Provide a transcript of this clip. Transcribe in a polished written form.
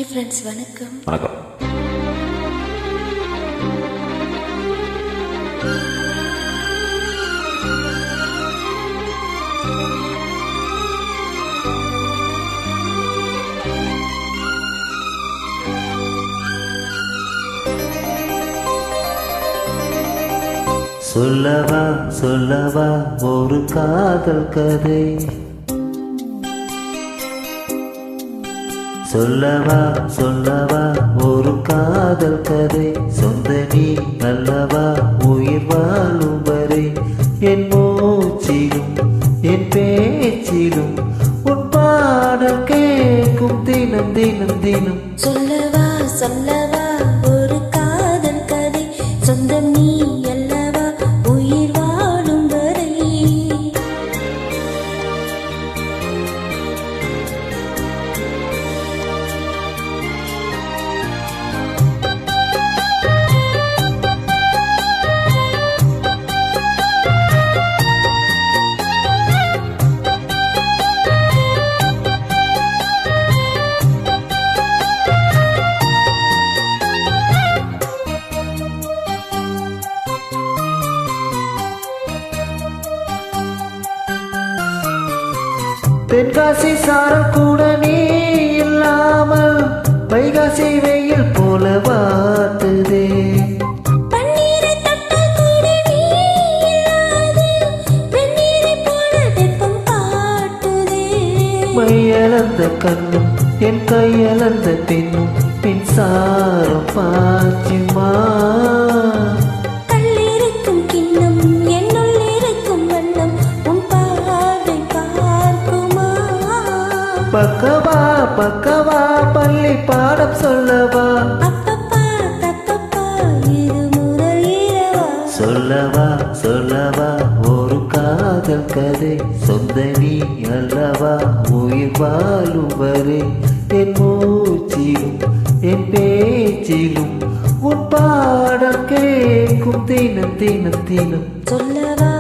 Hi friends, வணக்கம். வணக்கம். சொல்லவா சொல்லவா ஒரு காதல் கதை, சொல்லவா சொல்லவா ஒரு காதல் கதை, சொந்த நீ அல்லவா உயிர் வாழும் வரை, என் மூச்சிலும் என் பேச்சிலும் உன் பாடல் கேட்கும் தினம் தினம் தினம். சொல்லவா சொல்லவா ஒரு காதல் கதை, சொந்தம் நீ அல்லவா உயிர் வாழும் வரை. தென்காசி சாரம் கூட நீ இல்லாமல் வைகாசி வெயில் போல வாட்டுதே. மையளந்த கண்ணும் என் கையளந்த பெண்ணும் மின்சாரம் பாய்ச்சுமா. பக்கவா பக்கவா பள்ளி பாடம் சொல்லவா, சொல்லவா சொல்லவா ஒரு காதல் கதை, சொந்த நீ அல்லவா உயிர் வாழும் வரை, என் மூச்சிலும் என் பேச்சிலும் உன் பாடம் கேட்கும் தினம் தினம் தினம். சொல்லவா